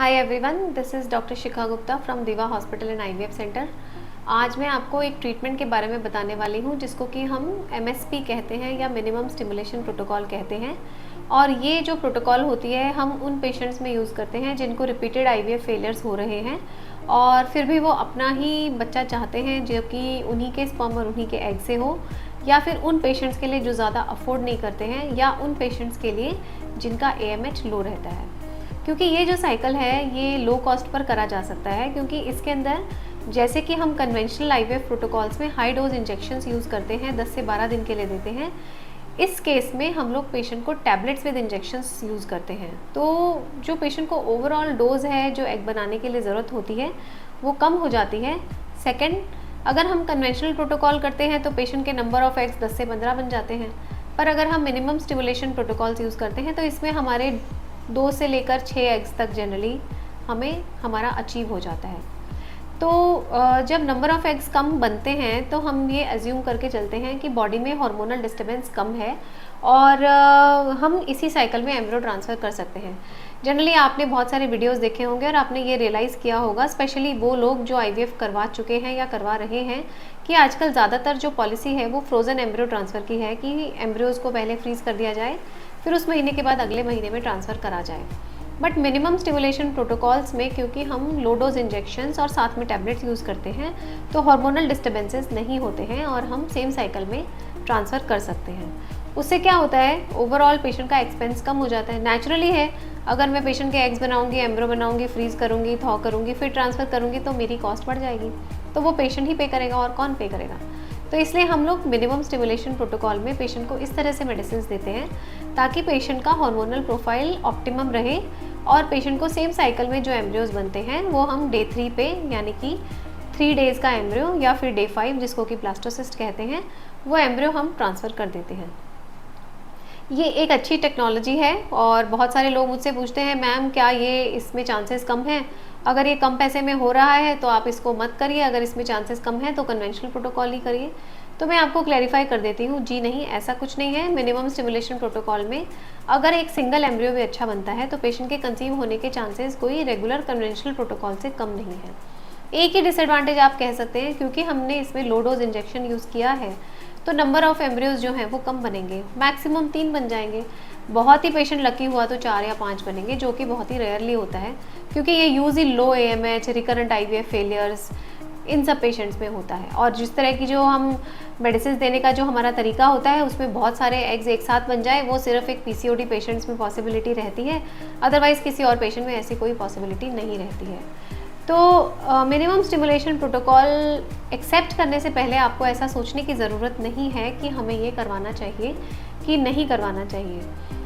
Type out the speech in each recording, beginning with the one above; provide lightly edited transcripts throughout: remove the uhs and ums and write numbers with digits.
Hi everyone, this is doctor Shikha Gupta from दिवा hospital and IVF centre. आज मैं आपको एक ट्रीटमेंट के बारे में बताने वाली हूँ जिसको कि हम एमएसपी कहते हैं या मिनिमम स्टिमुलेशन प्रोटोकॉल कहते हैं। और ये जो प्रोटोकॉल होती है हम उन पेशेंट्स में यूज़ करते हैं जिनको रिपीटेड आईवीएफ फेलियर्स हो रहे हैं और फिर भी वो अपना ही बच्चा चाहते हैं जो कि उन्हीं के स्पर्म और उन्हीं के एग से हो, या फिर उन पेशेंट्स के लिए जो ज़्यादा अफोर्ड नहीं करते हैं, या उन पेशेंट्स के लिए जिनका AMH लो रहता है। क्योंकि ये जो साइकिल है ये लो कॉस्ट पर करा जा सकता है, क्योंकि इसके अंदर जैसे कि हम कन्वेंशनल आईवीएफ प्रोटोकॉल्स में हाई डोज इंजेक्शंस यूज़ करते हैं, 10 से 12 दिन के लिए देते हैं। इस केस में हम लोग पेशेंट को टैबलेट्स विद इंजेक्शंस यूज़ करते हैं। तो जो पेशेंट को ओवरऑल डोज है जो एग बनाने के लिए ज़रूरत होती है वो कम हो जाती है। सेकेंड, अगर हम कन्वेंशनल प्रोटोकॉल करते हैं तो पेशेंट के नंबर ऑफ एग्स 10 से 15 बन जाते हैं। पर अगर हम मिनिमम स्टिमुलेशन प्रोटोकॉल्स यूज़ करते हैं तो इसमें हमारे 2 से लेकर 6 एग्स तक जनरली हमें हमारा अचीव हो जाता है। तो जब नंबर ऑफ़ एग्स कम बनते हैं तो हम ये एज्यूम करके चलते हैं कि बॉडी में हार्मोनल डिस्टर्बेंस कम है और हम इसी साइकिल में एम्ब्रियो ट्रांसफ़र कर सकते हैं। जनरली आपने बहुत सारे वीडियोस देखे होंगे और आपने ये रियलाइज़ किया होगा, स्पेशली वो लोग जो आईवीएफ करवा चुके हैं या करवा रहे हैं, कि आजकल ज़्यादातर जो पॉलिसी है वो फ्रोज़न एम्ब्रियो ट्रांसफ़र की है कि एम्ब्रियोज़ को पहले फ्रीज़ कर दिया जाए, फिर उस महीने के बाद अगले महीने में ट्रांसफ़र करा जाए। बट मिनिमम स्टिमुलेशन प्रोटोकॉल्स में क्योंकि हम लो डोज इंजेक्शंस और साथ में टैबलेट्स यूज़ करते हैं तो हार्मोनल डिस्टर्बेंसेस नहीं होते हैं और हम सेम साइकिल में ट्रांसफ़र कर सकते हैं। उससे क्या होता है, ओवरऑल पेशेंट का एक्सपेंस कम हो जाता है। नेचुरली है, अगर मैं पेशेंट के एग्स बनाऊंगी, एम्ब्रियो बनाऊंगी, फ्रीज़ करूंगी, थॉ करूंगी, फिर ट्रांसफ़र करूंगी तो मेरी कॉस्ट बढ़ जाएगी, तो वो पेशेंट ही पे करेगा और कौन पे करेगा। तो इसलिए हम लोग मिनिमम स्टिमुलेशन प्रोटोकॉल में पेशेंट को इस तरह से मेडिसिन देते हैं ताकि पेशेंट का हार्मोनल प्रोफाइल ऑप्टिमम रहे और पेशेंट को सेम साइकिल में जो एम्ब्रियोज बनते हैं वो हम डे 3 पे, यानी कि 3 डेज़ का एम्ब्रियो या फिर डे 5 जिसको कि ब्लास्टोसिस्ट कहते हैं, वो एम्ब्रियो हम ट्रांसफ़र कर देते हैं। ये एक अच्छी टेक्नोलॉजी है और बहुत सारे लोग मुझसे पूछते हैं, मैम क्या ये इसमें चांसेस कम हैं? अगर ये कम पैसे में हो रहा है तो आप इसको मत करिए, अगर इसमें चांसेस कम हैं तो कन्वेंशनल प्रोटोकॉल ही करिए। तो मैं आपको क्लैरिफाई कर देती हूँ, जी नहीं, ऐसा कुछ नहीं है। मिनिमम स्टिमुलेशन प्रोटोकॉल में अगर एक सिंगल एम्ब्रियो भी अच्छा बनता है तो पेशेंट के कंसीव होने के चांसेस कोई रेगुलर कन्वेंशनल प्रोटोकॉल से कम नहीं है। एक ही डिसएडवांटेज आप कह सकते हैं, क्योंकि हमने इसमें लो डोज इंजेक्शन यूज़ किया है तो नंबर ऑफ़ एम्ब्रियोज जो हैं वो कम बनेंगे, मैक्सिमम 3 बन जाएंगे। बहुत ही पेशेंट लकी हुआ तो 4 या 5 बनेंगे, जो कि बहुत ही रेयरली होता है, क्योंकि ये यूज़ ही लो AMH, रिकरेंट IVF फेलियर्स, इन सब पेशेंट्स में होता है। और जिस तरह की जो हम मेडिसिन देने का जो हमारा तरीका होता है उसमें बहुत सारे एग्स एक साथ बन जाए, वो सिर्फ एक PCOD पेशेंट्स में पॉसिबिलिटी रहती है, अदरवाइज़ किसी और पेशेंट में ऐसी कोई पॉसिबिलिटी नहीं रहती है। तो मिनिमम स्टिमुलेशन प्रोटोकॉल एक्सेप्ट करने से पहले आपको ऐसा सोचने की ज़रूरत नहीं है कि हमें ये करवाना चाहिए कि नहीं करवाना चाहिए।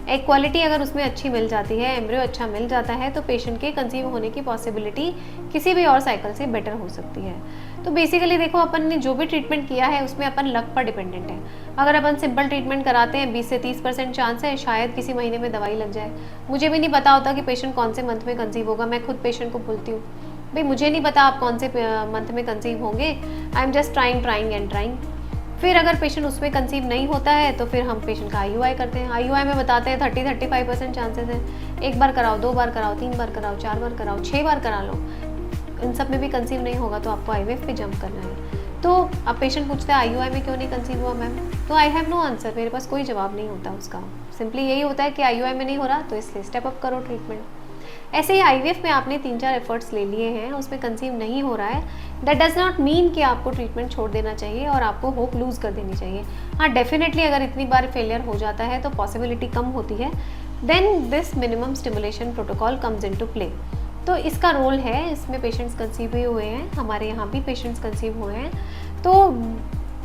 एक क्वालिटी अगर उसमें अच्छी मिल जाती है, एम्ब्रियो अच्छा मिल जाता है, तो पेशेंट के कंसीव होने की पॉसिबिलिटी किसी भी और साइकिल से बेटर हो सकती है। तो बेसिकली देखो, अपन ने जो भी ट्रीटमेंट किया है उसमें अपन लक पर डिपेंडेंट है। अगर अपन सिंपल ट्रीटमेंट कराते हैं 20 से 30% चांस है शायद किसी महीने में दवाई लग जाए। मुझे भी नहीं पता होता कि पेशेंट कौन से मंथ में कंसीव होगा। मैं खुद पेशेंट को बोलती हूँ, भाई मुझे नहीं पता आप कौन से मंथ में कंसीव होंगे, I am just trying and trying. फिर अगर पेशेंट उसमें कंसीव नहीं होता है तो फिर हम पेशेंट का IUI करते हैं। IUI में बताते हैं 30-35% चांसेस हैं। 1 बार कराओ, 2 बार कराओ, 3 बार कराओ, 4 बार कराओ, 6 बार करा लो, इन सब में भी कंसीव नहीं होगा तो आपको IVF पे जंप करना है। तो अब पेशेंट पूछते हैं IUI में क्यों नहीं कंसीव हुआ मैम, तो आई हैव नो आंसर, मेरे पास कोई जवाब नहीं होता उसका। सिंपली यही होता है कि IUI में नहीं हो रहा तो इसलिए स्टेप अप करो ट्रीटमेंट। ऐसे ही IVF में आपने 3-4 एफर्ट्स ले लिए हैं, उसमें कंसीव नहीं हो रहा है, दैट डज नॉट मीन कि आपको ट्रीटमेंट छोड़ देना चाहिए और आपको होप लूज़ कर देनी चाहिए। हाँ, डेफिनेटली अगर इतनी बार फेलियर हो जाता है तो पॉसिबिलिटी कम होती है, then this minimum stimulation protocol comes into play. तो इसका रोल है, इसमें पेशेंट्स कंसीव भी हुए हैं, हमारे यहाँ भी पेशेंट्स कंसीव हुए हैं, तो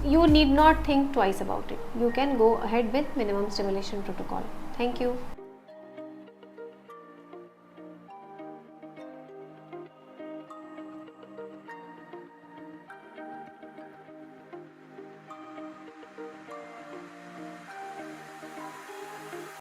you need not think twice about it. You can go ahead with minimum stimulation protocol. Thank you.